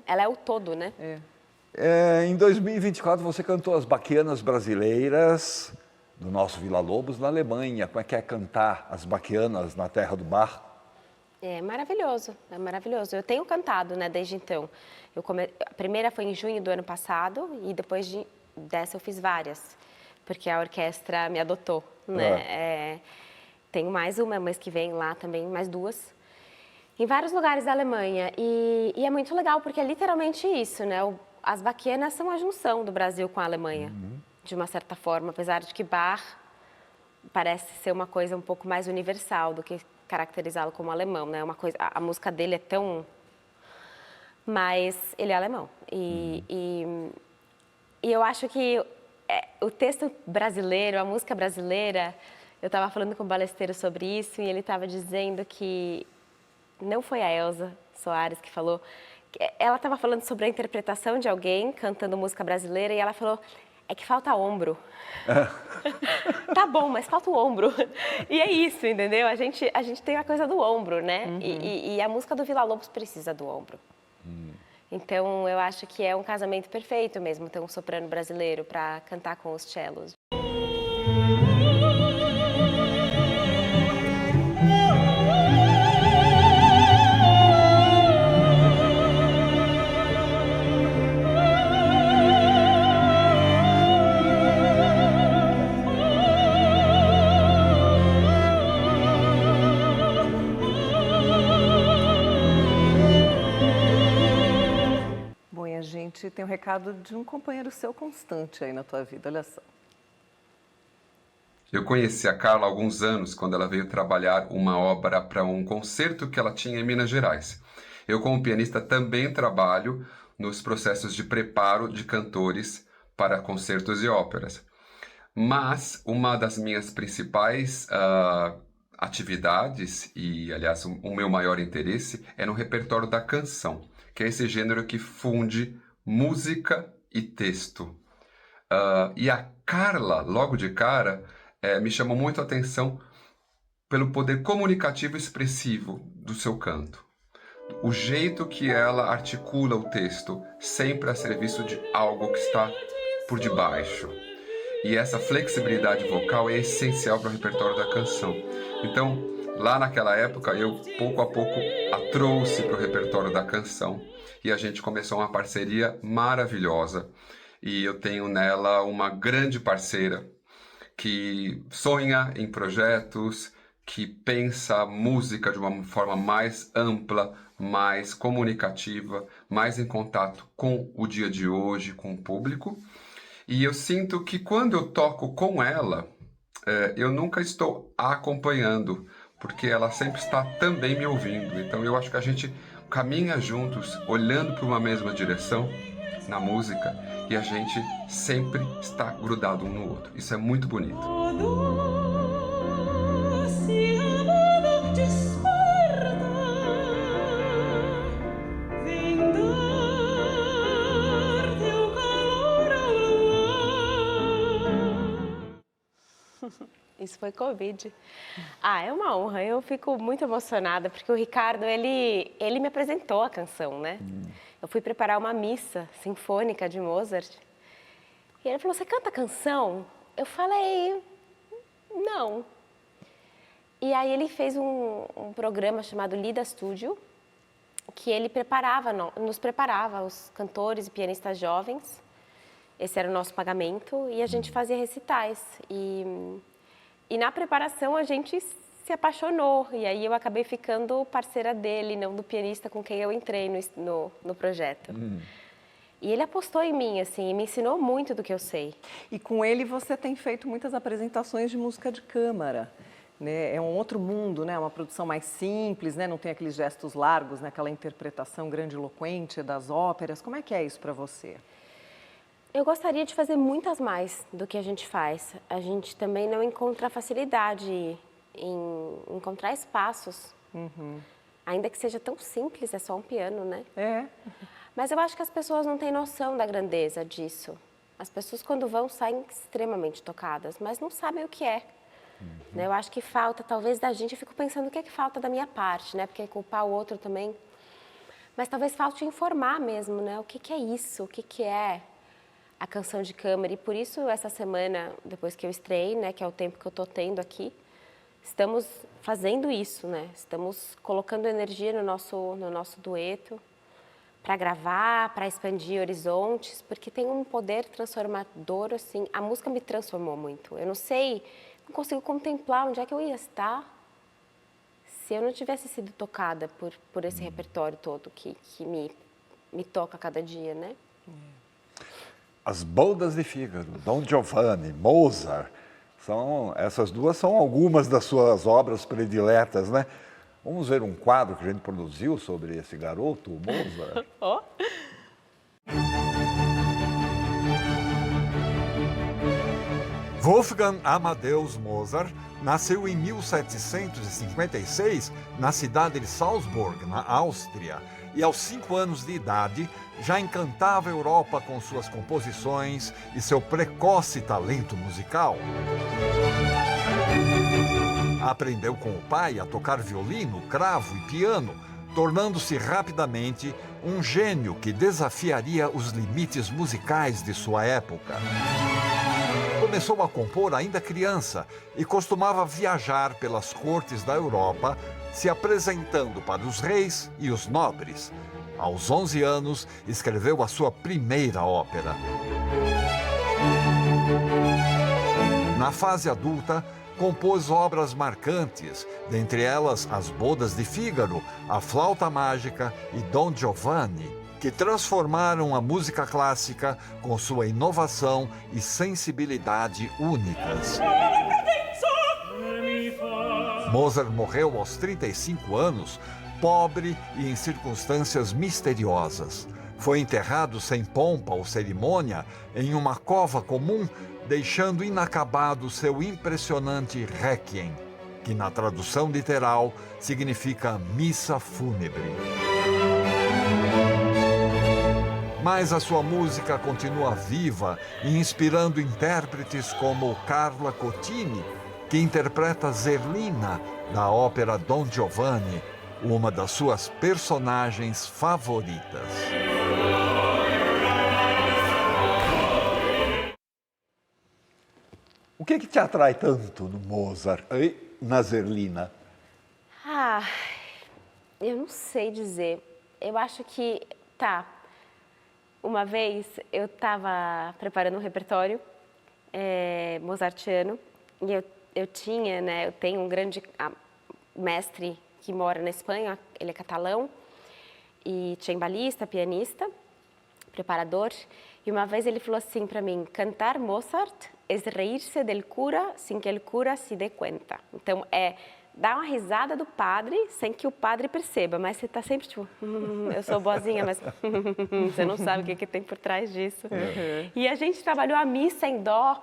Ela é o todo, né? Em 2024, você cantou as Baquianas Brasileiras do nosso Vila Lobos na Alemanha. Como é que é cantar as Baquianas na terra do bar? É maravilhoso, é maravilhoso. Eu tenho cantado, né, desde então. A primeira foi em junho do ano passado e depois dessa eu fiz várias, porque a orquestra me adotou, né? Tenho mais uma mês que vem lá também, mais 2, em vários lugares da Alemanha. E é muito legal, porque é literalmente isso, né? As Baquianas são a junção do Brasil com a Alemanha, de uma certa forma, apesar de que Bach parece ser uma coisa um pouco mais universal do que caracterizá-lo como alemão, né? Uma coisa, a música dele é tão... Mas ele é alemão. E eu acho que o texto brasileiro, a música brasileira... Eu estava falando com o balesteiro sobre isso e ele estava dizendo que não foi a Elza Soares que falou. Ela estava falando sobre a interpretação de alguém cantando música brasileira e ela falou, é que falta ombro. Tá bom, mas falta o ombro. E é isso, entendeu? A gente tem a coisa do ombro, né? E a música do Villa-Lobos precisa do ombro. Então, eu acho que é um casamento perfeito mesmo ter um soprano brasileiro para cantar com os cellos. Bom, e a gente tem um recado de um companheiro seu constante aí na tua vida, olha só. Eu conheci a Carla há alguns anos, quando ela veio trabalhar uma obra para um concerto que ela tinha em Minas Gerais. Eu, como pianista, também trabalho nos processos de preparo de cantores para concertos e óperas. Mas uma das minhas principais atividades, e aliás o meu maior interesse, é no repertório da canção, que é esse gênero que funde música e texto. E a Carla, logo de cara, me chamou muito a atenção pelo poder comunicativo e expressivo do seu canto. O jeito que ela articula o texto, sempre a serviço de algo que está por debaixo. E essa flexibilidade vocal é essencial para o repertório da canção. Então, lá naquela época, eu pouco a pouco a trouxe para o repertório da canção. E a gente começou uma parceria maravilhosa. E eu tenho nela uma grande parceira que sonha em projetos, que pensa a música de uma forma mais ampla, mais comunicativa, mais em contato com o dia de hoje, com o público. E eu sinto que quando eu toco com ela, eu nunca estou a acompanhando, porque ela sempre está também me ouvindo. Então eu acho que a gente caminha juntos, olhando para uma mesma direção na música, e a gente sempre está grudado um no outro. Isso é muito bonito. Isso foi Covid. É uma honra. Eu fico muito emocionada, porque o Ricardo, ele me apresentou a canção, né? Eu fui preparar uma missa sinfônica de Mozart. E ele falou, você canta canção? Eu falei, não. E aí ele fez um programa chamado Lida Studio, que ele nos preparava, os cantores e pianistas jovens. Esse era o nosso pagamento, e a gente fazia recitais. E na preparação a gente se apaixonou, e aí eu acabei ficando parceira dele, não do pianista com quem eu entrei no projeto. E ele apostou em mim, assim, e me ensinou muito do que eu sei. E com ele você tem feito muitas apresentações de música de câmara, né? É um outro mundo, né? Uma produção mais simples, né? Não tem aqueles gestos largos, né? Aquela interpretação grandiloquente das óperas. Como é que é isso para você? Eu gostaria de fazer muitas mais do que a gente faz. A gente também não encontra facilidade em encontrar espaços. Ainda que seja tão simples, é só um piano, né? Mas eu acho que as pessoas não têm noção da grandeza disso. As pessoas, quando vão, saem extremamente tocadas, mas não sabem o que é. Né? Eu acho que falta, talvez, da gente. Eu fico pensando o que é que falta da minha parte, né? Porque culpar o outro também. Mas talvez falte informar mesmo, né? O que é isso? O que é a canção de câmara? E por isso, essa semana, depois que eu estreiei, né? Que é o tempo que eu estou tendo aqui, estamos fazendo isso, né? Estamos colocando energia no nosso dueto para gravar, para expandir horizontes, porque tem um poder transformador, assim. A música me transformou muito. Eu não sei, não consigo contemplar onde é que eu ia estar se eu não tivesse sido tocada por esse repertório todo que me toca a cada dia, né? As Bodas de Fígaro, Dom Giovanni, Mozart, Essas duas são algumas das suas obras prediletas, né? Vamos ver um quadro que a gente produziu sobre esse garoto, o Mozart. Oh. Wolfgang Amadeus Mozart nasceu em 1756 na cidade de Salzburg, na Áustria, e aos 5 anos de idade já encantava a Europa com suas composições e seu precoce talento musical. Aprendeu com o pai a tocar violino, cravo e piano, tornando-se rapidamente um gênio que desafiaria os limites musicais de sua época. Começou a compor ainda criança e costumava viajar pelas cortes da Europa, se apresentando para os reis e os nobres. Aos 11 anos, escreveu a sua primeira ópera. Na fase adulta, compôs obras marcantes, dentre elas As Bodas de Fígaro, A Flauta Mágica e Don Giovanni, que transformaram a música clássica com sua inovação e sensibilidade únicas. Mozart morreu aos 35 anos, pobre e em circunstâncias misteriosas. Foi enterrado sem pompa ou cerimônia em uma cova comum, deixando inacabado seu impressionante Requiem, que na tradução literal significa missa fúnebre. Mas a sua música continua viva e inspirando intérpretes como Carla Cottini, que interpreta Zerlina da ópera Don Giovanni, uma das suas personagens favoritas. O que te atrai tanto no Mozart e na Zerlina? Eu não sei dizer. Eu acho que, uma vez eu estava preparando um repertório mozartiano e eu tenho um grande mestre que mora na Espanha, ele é catalão, e cembalista, pianista, preparador. E uma vez ele falou assim para mim: cantar Mozart é reírse del cura sem que o cura se dê conta. Então, dar uma risada do padre sem que o padre perceba, mas você está sempre tipo, eu sou boazinha, mas você não sabe o que tem por trás disso. Uhum. E a gente trabalhou a missa em dó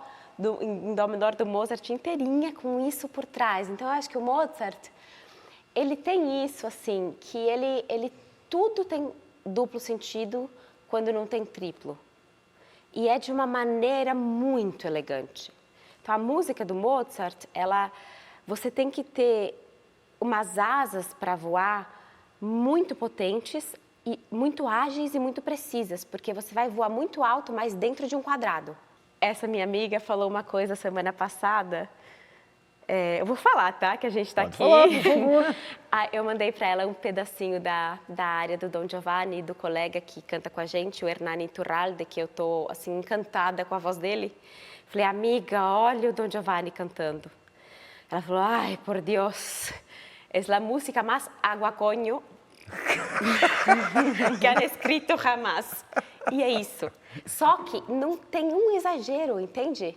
menor do Mozart inteirinha com isso por trás. Então, eu acho que o Mozart, ele tem isso, assim, que ele tudo tem duplo sentido quando não tem triplo. E é de uma maneira muito elegante. Então, a música do Mozart, você tem que ter umas asas para voar muito potentes e muito ágeis e muito precisas, porque você vai voar muito alto, mas dentro de um quadrado. Essa minha amiga falou uma coisa semana passada. Eu vou falar, tá? Que a gente está aqui. Falar, por favor. Eu mandei para ela um pedacinho da área do Don Giovanni, do colega que canta com a gente, o Hernani Iturralde, que eu tô assim encantada com a voz dele. Falei, amiga, olha o Don Giovanni cantando. Ela falou, ai, por Deus, é a música mais aguaconho que han escrito jamás. E é isso. Só que não tem um exagero, entende?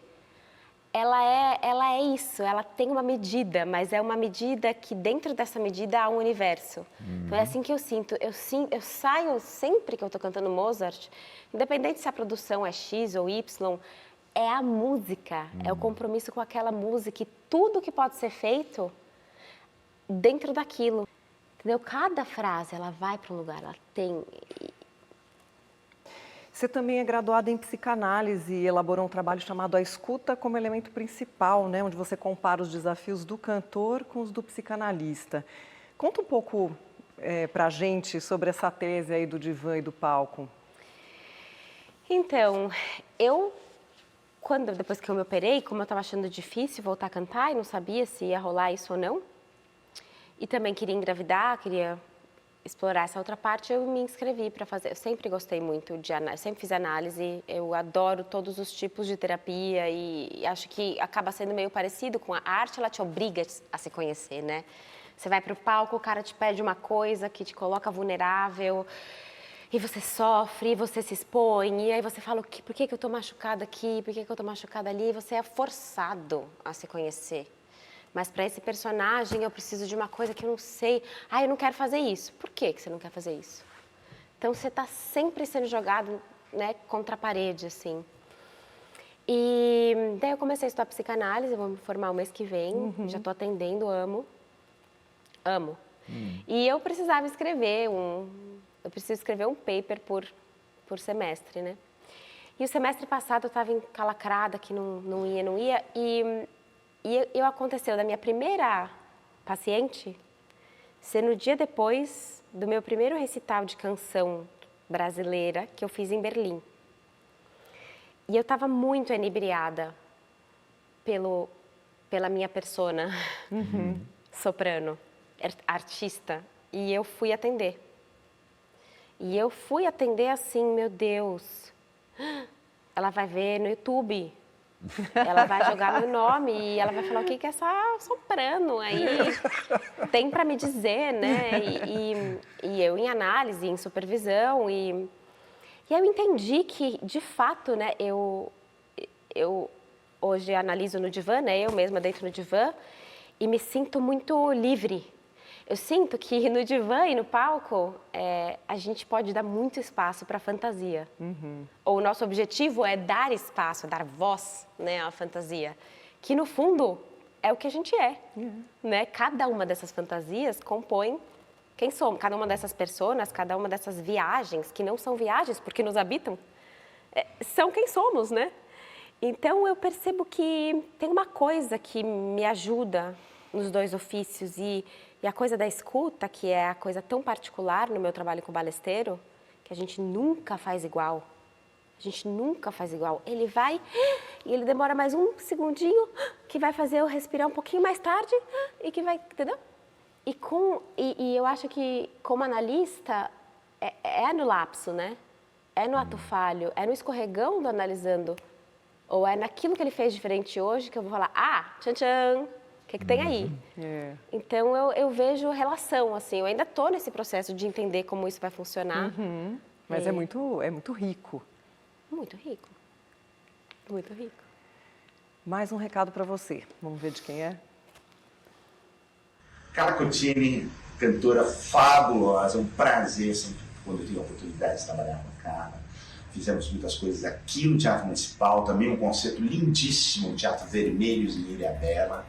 Ela é isso, ela tem uma medida, mas é uma medida que dentro dessa medida há um universo. Então é assim que eu sinto. Eu saio sempre que eu estou cantando Mozart, independente se a produção é X ou Y, é a música, é o compromisso com aquela música e tudo que pode ser feito dentro daquilo. Entendeu? Cada frase, ela vai para um lugar, ela tem... Você também é graduada em psicanálise e elaborou um trabalho chamado A Escuta como elemento principal, né, onde você compara os desafios do cantor com os do psicanalista. Conta um pouco para a gente sobre essa tese aí do divã e do palco. Então, depois que eu me operei, como eu estava achando difícil voltar a cantar e não sabia se ia rolar isso ou não, e também queria engravidar, queria explorar essa outra parte, eu me inscrevi para fazer. Eu sempre gostei muito de análise, sempre fiz análise, eu adoro todos os tipos de terapia e acho que acaba sendo meio parecido com a arte, ela te obriga a se conhecer, né? Você vai para o palco, o cara te pede uma coisa que te coloca vulnerável E você sofre, e você se expõe, e aí você fala, por que eu tô machucada aqui, por que eu tô machucada ali? E você é forçado a se conhecer. Mas para esse personagem eu preciso de uma coisa que eu não sei. Eu não quero fazer isso. Por que você não quer fazer isso? Então você está sempre sendo jogado, né, contra a parede, assim. E daí eu comecei a estudar psicanálise, eu vou me formar o mês que vem, já estou atendendo, amo. E eu precisava escrever eu preciso escrever um paper por semestre, né? E o semestre passado eu estava encalacrada, que não ia, e aconteceu da minha primeira paciente ser no dia depois do meu primeiro recital de canção brasileira que eu fiz em Berlim. E eu estava muito inebriada pela minha persona, soprano, artista, e eu fui atender. E eu fui atender assim, meu Deus, ela vai ver no YouTube, ela vai jogar meu nome e ela vai falar o que essa soprano aí tem para me dizer, né? E eu em análise, em supervisão, e eu entendi que, de fato, né, eu hoje analiso no divã, né, eu mesma deito no divã, e me sinto muito livre. Eu sinto que no divã e no palco, a gente pode dar muito espaço para a fantasia. Ou o nosso objetivo é dar espaço, dar voz, né, à fantasia. Que, no fundo, é o que a gente é. Né? Cada uma dessas fantasias compõe quem somos. Cada uma dessas personas, cada uma dessas viagens, que não são viagens porque nos habitam, são quem somos, né? Então, eu percebo que tem uma coisa que me ajuda nos dois ofícios e a coisa da escuta, que é a coisa tão particular no meu trabalho com o balesteiro, que a gente nunca faz igual. A gente nunca faz igual. Ele vai e ele demora mais um segundinho, que vai fazer eu respirar um pouquinho mais tarde e que vai, entendeu? E eu acho que, como analista, é no lapso, né? É no ato falho, é no escorregão do analisando. Ou é naquilo que ele fez diferente hoje que eu vou falar, tchan, tchan, o que tem aí? Então, eu vejo relação, assim. Eu ainda estou nesse processo de entender como isso vai funcionar. Mas é muito rico. Muito rico. Muito rico. Mais um recado para você. Vamos ver de quem é? Carla Cottini, cantora fabulosa, um prazer sempre quando eu tive a oportunidade de trabalhar com a Carla. Fizemos muitas coisas aqui no Teatro Municipal, também um concerto lindíssimo no Teatro Vermelhos em Ilhabela.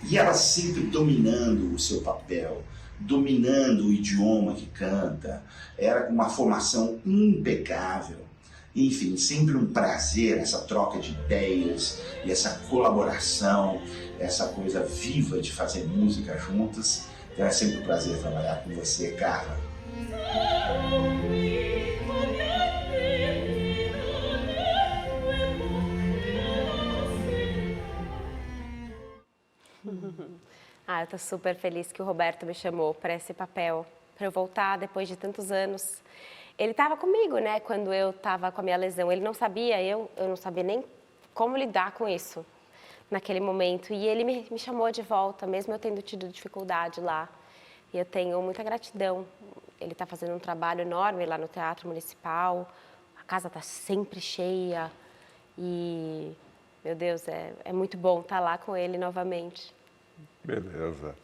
E ela sempre dominando o seu papel, dominando o idioma que canta, era com uma formação impecável. Enfim, sempre um prazer essa troca de ideias e essa colaboração, essa coisa viva de fazer música juntas. Então é sempre um prazer trabalhar com você, Carla. Eu estou super feliz que o Roberto me chamou para esse papel, para eu voltar depois de tantos anos. Ele estava comigo, né, quando eu estava com a minha lesão. Ele não sabia, eu não sabia nem como lidar com isso naquele momento. E ele me chamou de volta, mesmo eu tendo tido dificuldade lá. E eu tenho muita gratidão. Ele está fazendo um trabalho enorme lá no Teatro Municipal. A casa está sempre cheia. E, meu Deus, é muito bom estar lá com ele novamente. Beleza.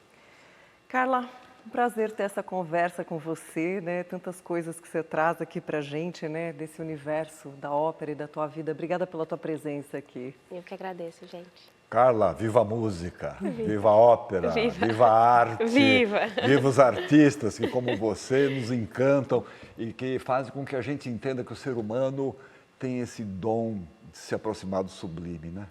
Carla, um prazer ter essa conversa com você, né? Tantas coisas que você traz aqui pra gente, né? Desse universo da ópera e da tua vida. Obrigada pela tua presença aqui. Eu que agradeço, gente. Carla, viva a música, viva a ópera, viva a arte, viva os artistas que, como você, nos encantam e que fazem com que a gente entenda que o ser humano tem esse dom de se aproximar do sublime, né?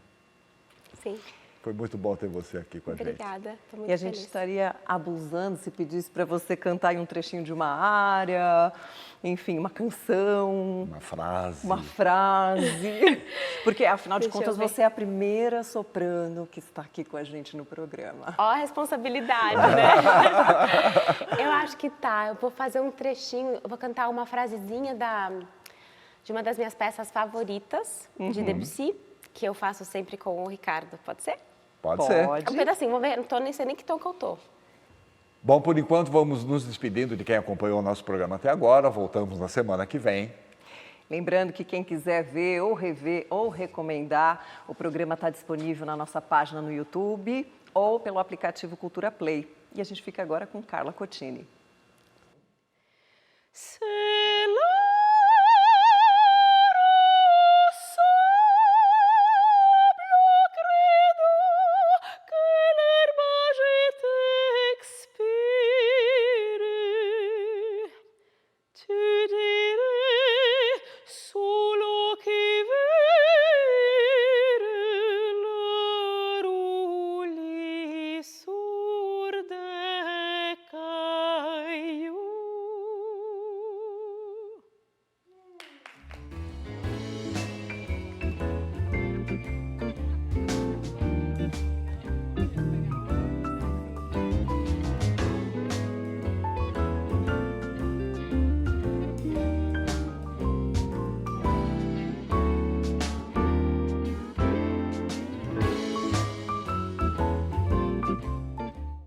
Sim. Foi muito bom ter você aqui com a gente. Obrigada, estou muito E a gente feliz. estaria abusando se pedisse para você cantar aí um trechinho de uma área, enfim, uma canção. Uma frase. Uma frase. Porque, afinal de Deixa contas, eu ver. você é a primeira soprano que está aqui com a gente no programa. Ó a responsabilidade, né? Eu acho que tá. Eu vou fazer um trechinho, eu vou cantar uma frasezinha de uma das minhas peças favoritas, de Debussy, que eu faço sempre com o Ricardo. Pode ser? Pode ser. É um pedacinho, vamos ver, não sei nem que tom que eu tô. Bom, por enquanto vamos nos despedindo de quem acompanhou o nosso programa até agora. Voltamos na semana que vem. Lembrando que quem quiser ver ou rever ou recomendar, o programa está disponível na nossa página no YouTube ou pelo aplicativo Cultura Play. E a gente fica agora com Carla Cotini. Sim.